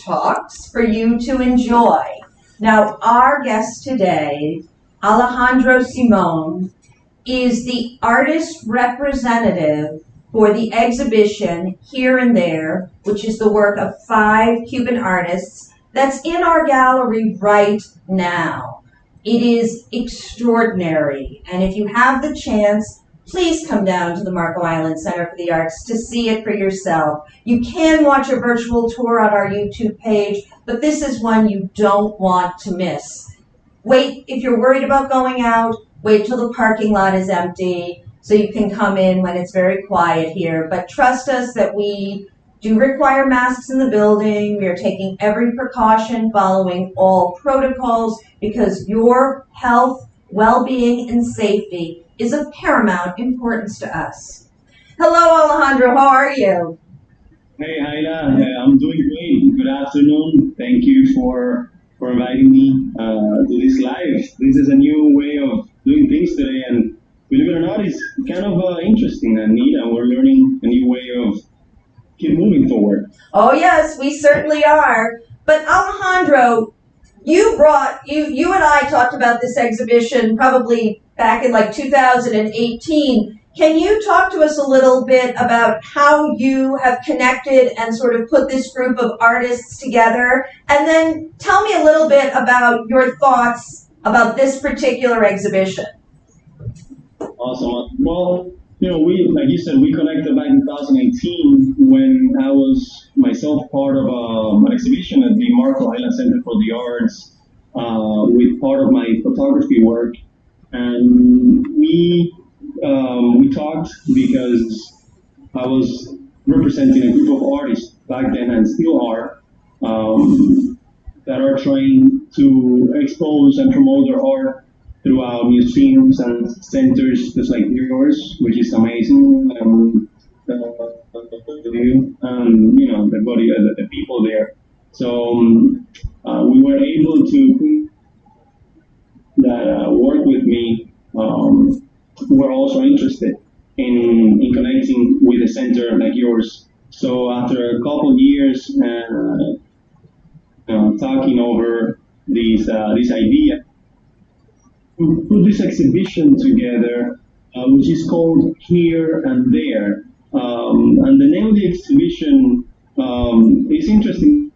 talks for you to enjoy. Now, our guest today, Alejandro Simon, is the artist representative for the exhibition Here and There, which is the work of 5 Cuban artists that's in our gallery right now. It is extraordinary, and if you have the chance, please come down to the Marco Island Center for the Arts to see it for yourself. You can watch a virtual tour on our YouTube page, but this is one you don't want to miss. Wait, if you're worried about going out, wait till the parking lot is empty so you can come in when it's very quiet here. But trust us that we do require masks in the building. We are taking every precaution, following all protocols, because your health, well-being, and safety is of paramount importance to us. Hello, Alejandro. How are you? Hey, Hyla. I'm doing great. Good afternoon. Thank you for inviting me to this live. This is a new way of doing things today, and believe it or not, it's kind of interesting and neat, and we're learning a new way of keep moving forward. Oh, yes, we certainly are. But Alejandro, you and I talked about this exhibition probably back in like 2018. Can you talk to us a little bit about how you have connected and sort of put this group of artists together? And then tell me a little bit about your thoughts about this particular exhibition. Awesome. Well, like you said, we connected back in 2018 when I was myself part of an exhibition at the Marco Island Center for the Arts with part of my photography work. And we talked because I was representing a group of artists back then and still are that are trying to expose and promote their art throughout museums and centers just like yours, which is amazing. The people there. So we were able to that work with me were also interested in connecting with a center like yours. So after a couple of years talking over this idea, we put this exhibition together, which is called Here and There. And the name of the exhibition is interesting.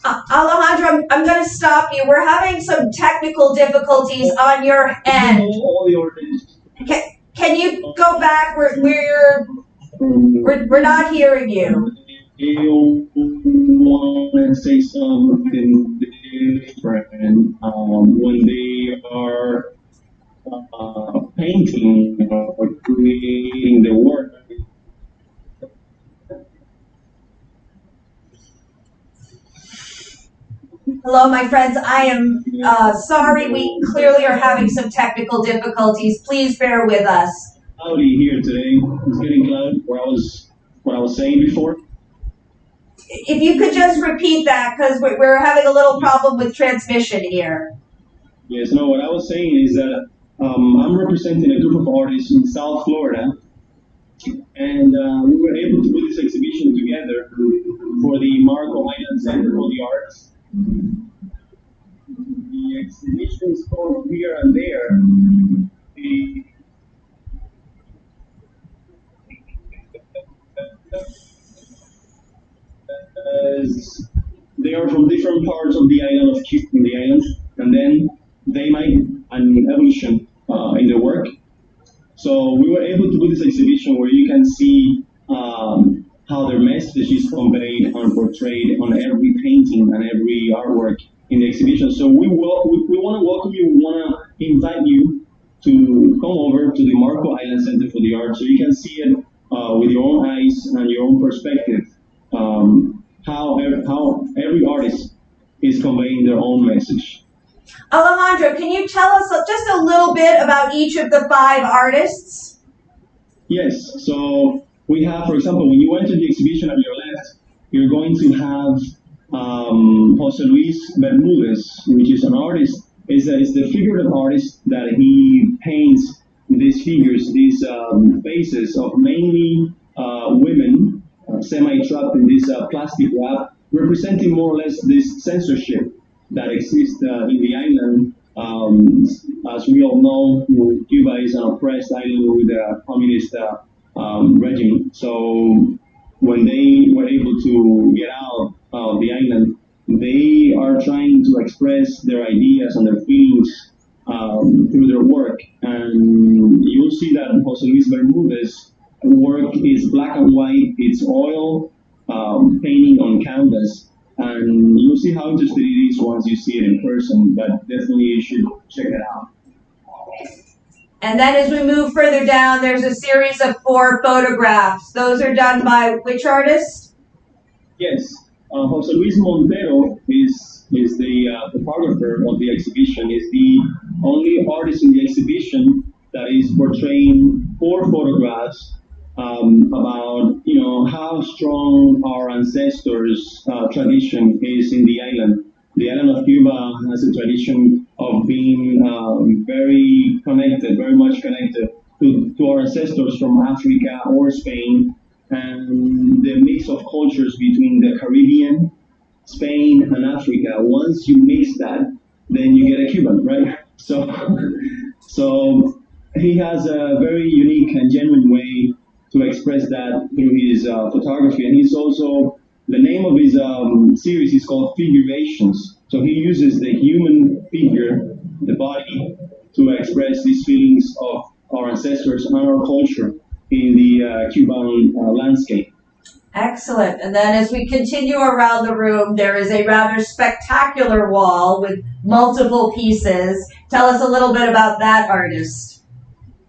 Alejandro, I'm going to stop you. We're having some technical difficulties on your end. Can you go back? We're not hearing you. You want to say something different when they are painting or creating the work. Hello, my friends. I am sorry. We clearly are having some technical difficulties. Please bear with us. Cloudy here today. It's getting cloudy. What I was saying before. If you could just repeat that, because we're having a little problem with transmission here. Yes. No. What I was saying is that I'm representing a group of artists in South Florida, and we were able to put this exhibition together for the Marco Island Center for the Arts. The exhibition is called Here and There. They are from different parts of the island of Cuban, the island, and then they make an evolution in their work. So we were able to put this exhibition where you can see how their message is conveyed and portrayed on every painting and every artwork in the exhibition. So we want to welcome you. We want to invite you to come over to the Marco Island Center for the Arts so you can see it with your own eyes and your own perspective. How every artist is conveying their own message. Alejandro, can you tell us just a little bit about each of the 5 artists? Yes. So we have, for example, when you enter the exhibition on your left, you're going to have Jose Luis Bermudez, which is an artist. Is the figurative artist that he paints these figures, these faces of mainly women semi-trapped in this plastic wrap, representing more or less this censorship that exists in the island. As we all know, Cuba is an oppressed island with a communist regime. So when they were able to get out of the island, they are trying to express their ideas and their feelings through their work. And you'll see that Jose Luis Bermudez work is black and white, it's oil painting on canvas. And you'll see how interesting it is once you see it in person, but definitely you should check it out. And then as we move further down, there's a series of 4 photographs. Those are done by which artist? Yes, Jose Luis Montero is the photographer of the exhibition, is the only artist in the exhibition that is portraying 4 photographs about how strong our ancestors' tradition is in the island. The island of Cuba has a tradition of being very connected, very much connected to our ancestors from Africa or Spain, and the mix of cultures between the Caribbean, Spain, and Africa. Once you mix that, then you get a Cuban, right? So he has a very unique and genuine way to express that through his photography, and he's also the name of his series is called Figurations. So he uses the human figure, the body, to express these feelings of our ancestors and our culture in the Cuban landscape. Excellent. And then as we continue around the room, there is a rather spectacular wall with multiple pieces. Tell us a little bit about that artist.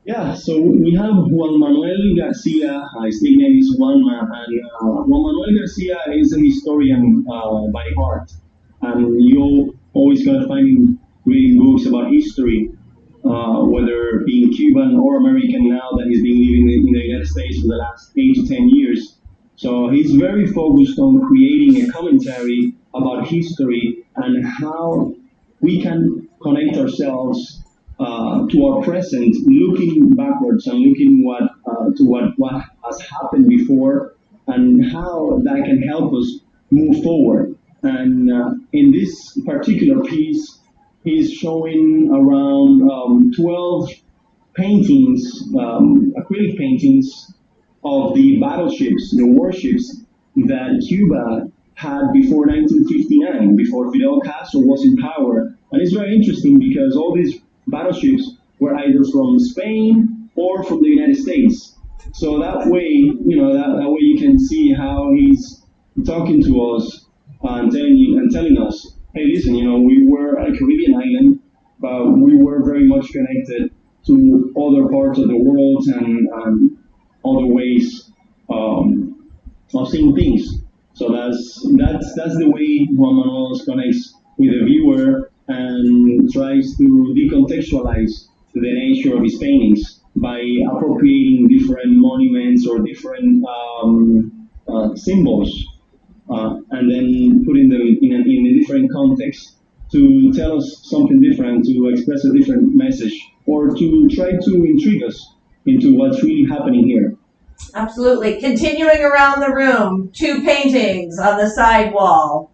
Yeah, so we have Juan Manuel Garcia. His nickname is Juanma, and Juan Manuel Garcia is a historian by heart, and you're always gonna find him reading books about history, whether being Cuban or American now that he's been living in the United States for the last 8 to 10 years. So he's very focused on creating a commentary about history and how we can connect ourselves to our present, looking backwards and looking to what has happened before and how that can help us move forward. And in this particular piece, he's showing around 12 paintings, acrylic paintings of the battleships, the warships that Cuba had before 1959, before Fidel Castro was in power. And it's very interesting because all these battleships were either from Spain or from the United States. So that way, that way you can see how he's talking to us and telling us, hey, listen, we were a Caribbean island, but we were very much connected to other parts of the world and other ways of seeing things. So that's the way Juan Manuel connects with the viewer and tries to decontextualize the nature of his paintings by appropriating different monuments or different symbols and then putting them in a different context to tell us something different, to express a different message, or to try to intrigue us into what's really happening here. Absolutely. Continuing around the room, 2 paintings on the side wall.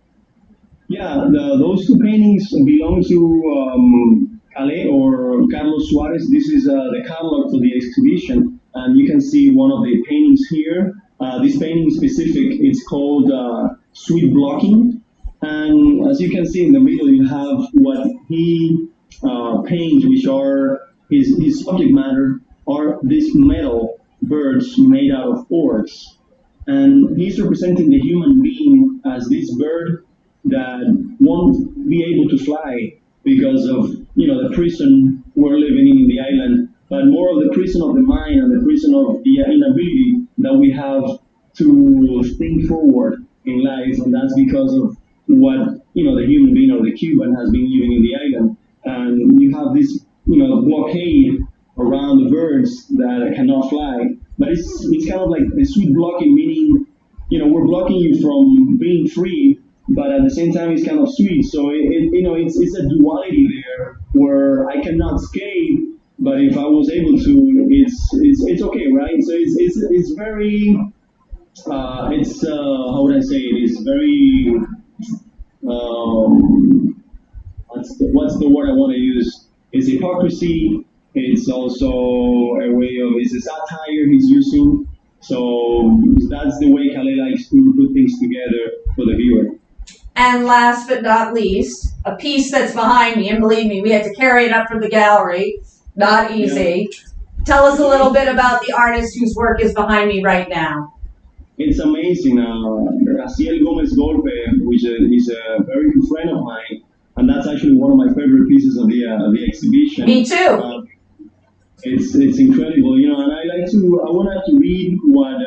Yeah, those 2 paintings belong to Ale or Carlos Suarez. This is the catalog for the exhibition, and you can see one of the paintings here. This painting specific, it's called Sweet Blocking, and as you can see in the middle, you have what he paints, which are his subject matter, are these metal birds made out of oars, and he's representing the human being as this bird that won't be able to fly because of the prison we're living in the island, but more of the prison of the mind and the prison of the inability that we have to think forward in life, and that's because of what the human being or the Cuban has been living in the island, and you have this blockade around the birds that cannot fly, but it's kind of like the sweet blocking, meaning we're blocking you from being free, but at the same time it's kind of sweet. So it's a duality there where I cannot escape, but if I was able to, it's okay, right? So it's very it's how would I say it? It's very what's the word I want to use? It's hypocrisy. It's also a way of it's a satire he's using. So that's the way Kale likes to put things together for the viewer. And last but not least, a piece that's behind me, and believe me, we had to carry it up from the gallery. Not easy. Yeah. Tell us a little bit about the artist whose work is behind me right now. It's amazing. Raciel Gomez Golpe, which is a very good friend of mine, and that's actually one of my favorite pieces of the exhibition. Me too. It's incredible, you know, and I wanted to read what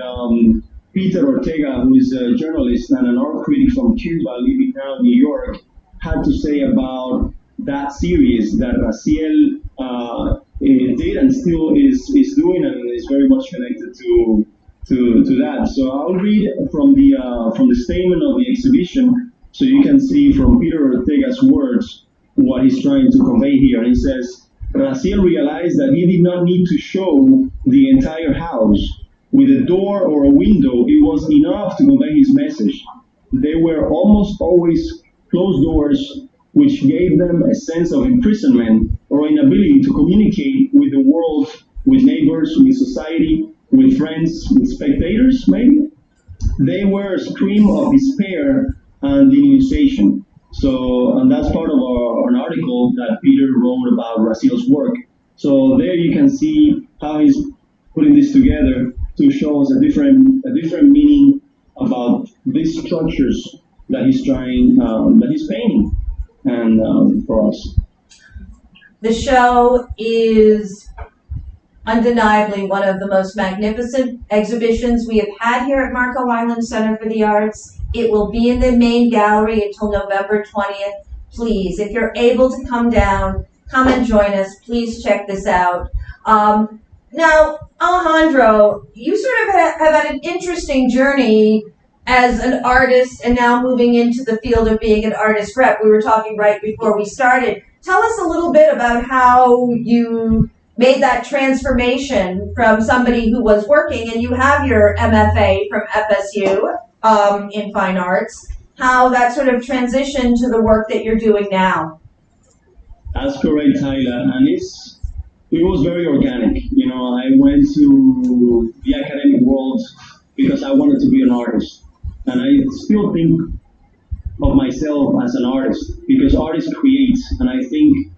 Peter Ortega, who is a journalist and an art critic from Cuba living now in New York, had to say about that series that Raciel did and still is doing, and is very much connected to that. So I'll read from the statement of the exhibition, so you can see from Peter Ortega's words what he's trying to convey here. He says, Raciel realized that he did not need to show the entire house. With a door or a window, it was enough to convey his message. They were almost always closed doors, which gave them a sense of imprisonment or inability to communicate with the world, with neighbors, with society, with friends, with spectators, maybe. They were a scream of despair and denunciation. So, and that's part of an article that Peter wrote about Raciel's work. So there you can see how he's putting this together to show us a different meaning about these structures that he's painting, and for us. The show is undeniably one of the most magnificent exhibitions we have had here at Marco Island Center for the Arts. It will be in the main gallery until November 20th. Please, if you're able to come down, come and join us. Please check this out. Now, Alejandro, you sort of have had an interesting journey as an artist and now moving into the field of being an artist rep. We were talking right before we started. Tell us a little bit about how you made that transformation from somebody who was working, and you have your MFA from FSU in fine arts, how that sort of transitioned to the work that you're doing now. That's correct, Hyla, and it was very organic. You know, I went to the academic world because I wanted to be an artist. And I still think of myself as an artist because artists create. And I think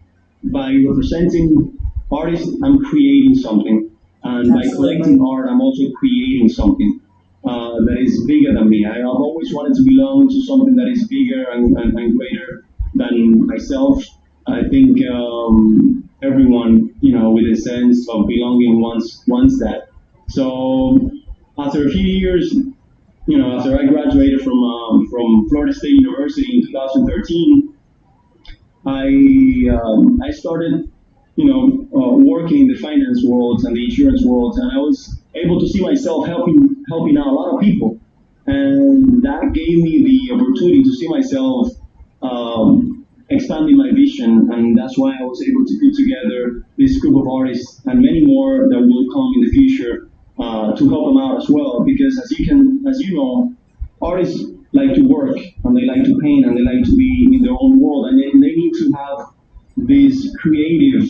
by representing artists, I'm creating something. And by collecting art, I'm also creating something that is bigger than me. I've always wanted to belong to something that is bigger and greater than myself. I think everyone, you know, with a sense of belonging wants that. So after a few years, you know, after I graduated from Florida State University in 2013, I started, you know, working in the finance world and the insurance world, and I was able to see myself helping out a lot of people, and that gave me the opportunity to see myself expanding my vision, and that's why I was able to put together this group of artists and many more that will come in the future to help them out as well. Because as you know, artists like to work and they like to paint and they like to be in their own world, and they need to have this creative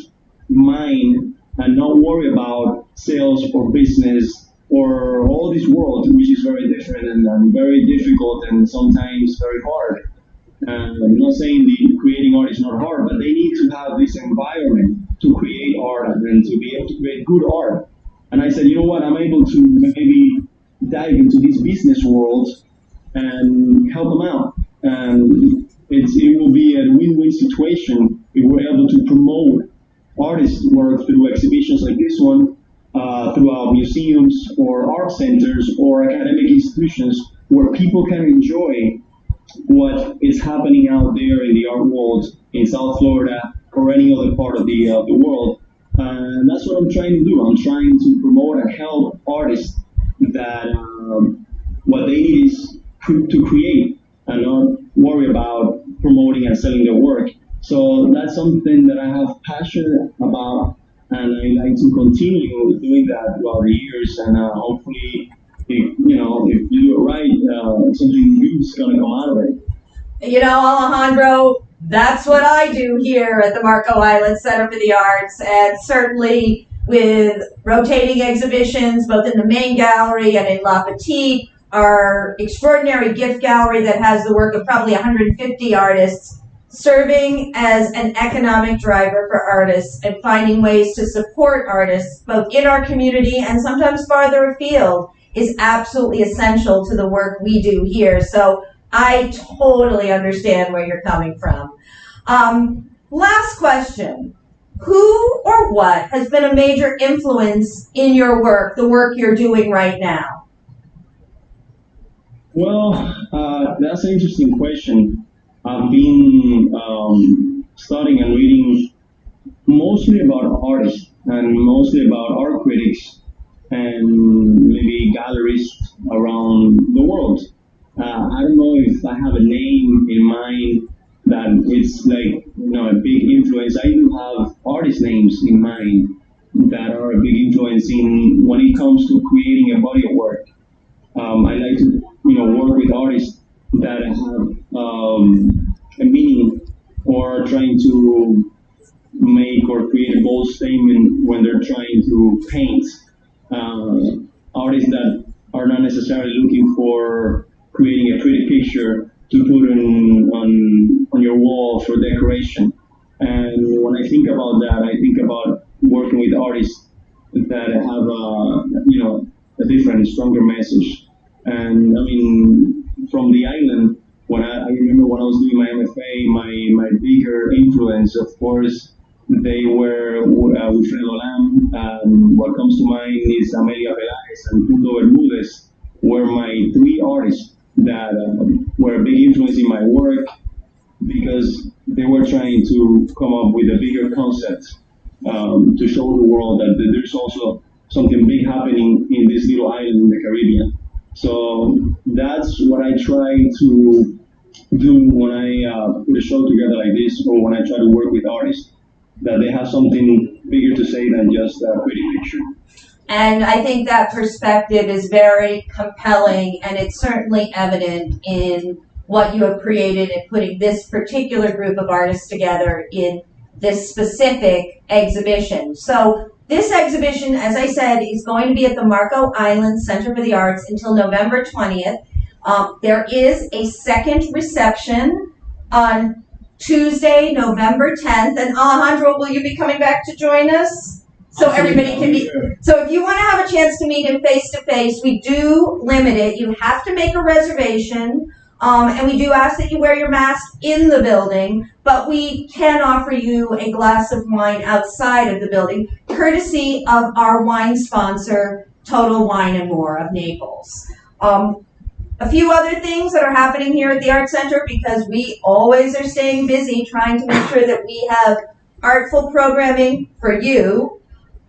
mind and not worry about sales or business or all this world, which is very different and very difficult and sometimes very hard. I'm not saying the creating art is not hard, but they need to have this environment to create art and to be able to create good art. And I said, you know what, I'm able to maybe dive into this business world and help them out. And it will be a win-win situation if we're able to promote artists' work through exhibitions like this one, throughout museums or art centers or academic institutions where people can enjoy what is happening out there in the art world in South Florida or any other part of the world. And that's what I'm trying to do. I'm trying to promote and help artists that what they need is to create and not worry about promoting and selling their work. So that's something that I have passion about, and I like to continue doing that throughout the years, and hopefully, if you do it right, something good is gonna come out of it. You know, Alejandro, that's what I do here at the Marco Island Center for the Arts, and certainly with rotating exhibitions both in the main gallery and in La Petite, our extraordinary gift gallery that has the work of probably 150 artists, serving as an economic driver for artists and finding ways to support artists both in our community and sometimes farther afield is absolutely essential to the work we do here. So I totally understand where you're coming from. Last question. Who or what has been a major influence in your work, the work you're doing right now? Well, that's an interesting question. I've been studying and reading mostly about artists and mostly about art critics and maybe gallerists around the world. I don't know if I have a name in mind that it's like a big influence. I do have artist names in mind that are a big influence in when it comes to creating a body of work. I like to work with artists that have a meaning or trying to make or create a bold statement when they're trying to paint. Artists that are not necessarily looking for creating a pretty picture to put on your wall for decoration. And when I think about that, I think about working with artists that have a different, stronger message. And I mean, from the island, I remember when I was doing my MFA, my bigger influence, of course, they were Wilfredo Lam. What comes to mind is Amelia Velázquez and Punto Bermúdez were my three artists that were a big influence in my work because they were trying to come up with a bigger concept to show the world that there's also something big happening in this little island in the Caribbean. So that's what I try to do when I put a show together like this, or when I try to work with artists, that they have something bigger to say than just a pretty picture. And I think that perspective is very compelling, and it's certainly evident in what you have created in putting this particular group of artists together in this specific exhibition. So this exhibition, as I said, is going to be at the Marco Island Center for the Arts until November 20th. There is a second reception on Tuesday, November 10th. And Alejandro, will you be coming back to join us? So everybody can be. So if you want to have a chance to meet him face to face, we do limit it. You have to make a reservation. And we do ask that you wear your mask in the building, but we can offer you a glass of wine outside of the building, courtesy of our wine sponsor, Total Wine and More of Naples. A few other things that are happening here at the Art Center, because we always are staying busy trying to make sure that we have artful programming for you.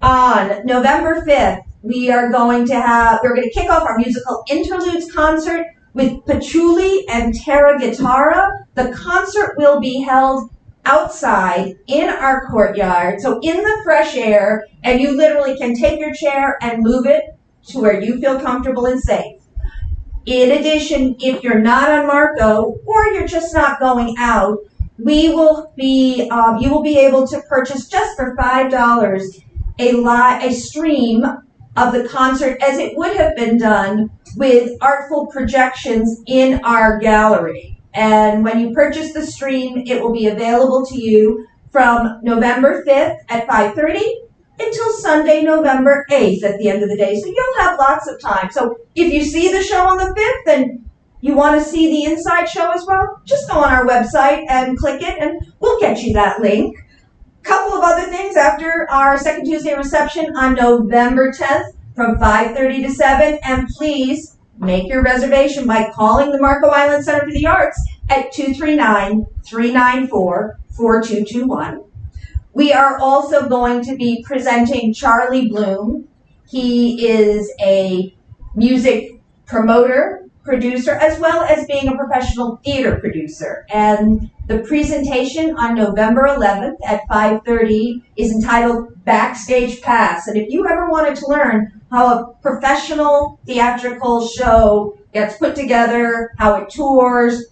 On November 5th, we're going to kick off our musical interludes concert with Patchouli and Terra Guitarra. The concert will be held outside in our courtyard, so in the fresh air, and you literally can take your chair and move it to where you feel comfortable and safe. In addition, if you're not on Marco or you're just not going out, you will be able to purchase just for $5 a stream of the concert as it would have been done with artful projections in our gallery. And when you purchase the stream, it will be available to you from November 5th at 5:30 until Sunday, November 8th at the end of the day. So you'll have lots of time. So if you see the show on the 5th and you want to see the inside show as well, just go on our website and click it and we'll get you that link. Couple of other things after our second Tuesday reception on November 10th from 5:30 to 7, and please make your reservation by calling the Marco Island Center for the Arts at 239-394-4221. We are also going to be presenting Charlie Bloom. He is a music promoter producer as well as being a professional theater producer. And the presentation on November 11th at 5:30 is entitled Backstage Pass. And if you ever wanted to learn how a professional theatrical show gets put together, how it tours,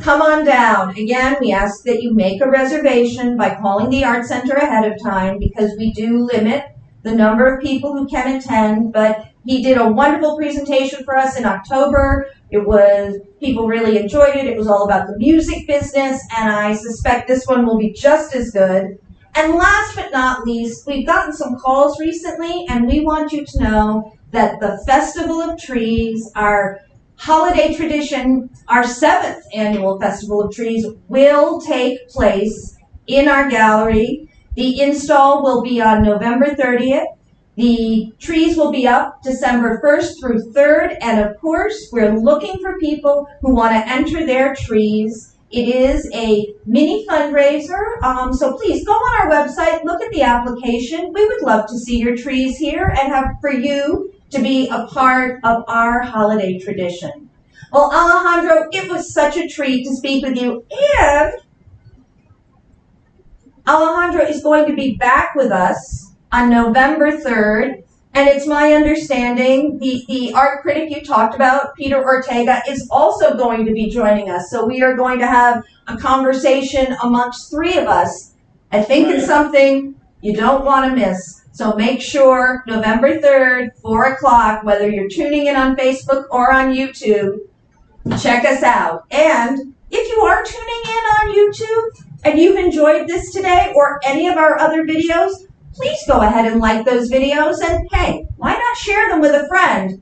come on down. Again, we ask that you make a reservation by calling the Art Center ahead of time because we do limit the number of people who can attend, but he did a wonderful presentation for us in October. People really enjoyed it. It was all about the music business, and I suspect this one will be just as good. And last but not least, we've gotten some calls recently, and we want you to know that the Festival of Trees, our holiday tradition, our 7th annual Festival of Trees, will take place in our gallery. The install will be on November 30th. The trees will be up December 1st through 3rd, and of course, we're looking for people who want to enter their trees. It is a mini fundraiser, so please go on our website, look at the application. We would love to see your trees here and have for you to be a part of our holiday tradition. Well, Alejandro, it was such a treat to speak with you, and Alejandro is going to be back with us on November 3rd, and it's my understanding the art critic you talked about, Peter Ortega, is also going to be joining us. So we are going to have a conversation amongst 3 of us. I think it's something you don't want to miss. So make sure November 3rd, 4 o'clock, whether you're tuning in on Facebook or on YouTube, check us out. And if you are tuning in on YouTube and you've enjoyed this today or any of our other videos, please go ahead and like those videos, and hey, why not share them with a friend?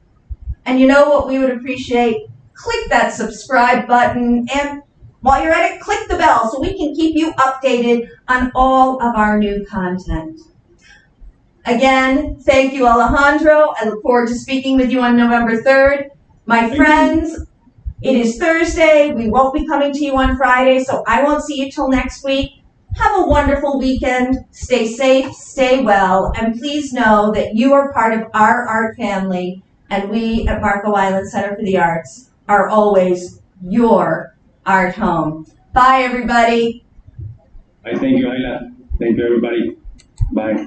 And you know what we would appreciate? Click that subscribe button, and while you're at it, click the bell so we can keep you updated on all of our new content. Again, thank you, Alejandro. I look forward to speaking with you on November 3rd. My friends, it is Thursday. We won't be coming to you on Friday, so I won't see you till next week. Have a wonderful weekend. Stay safe, stay well, and please know that you are part of our art family, and we at Marco Island Center for the Arts are always your art home. Bye, everybody. I thank you, Hyla. Thank you, everybody. Bye.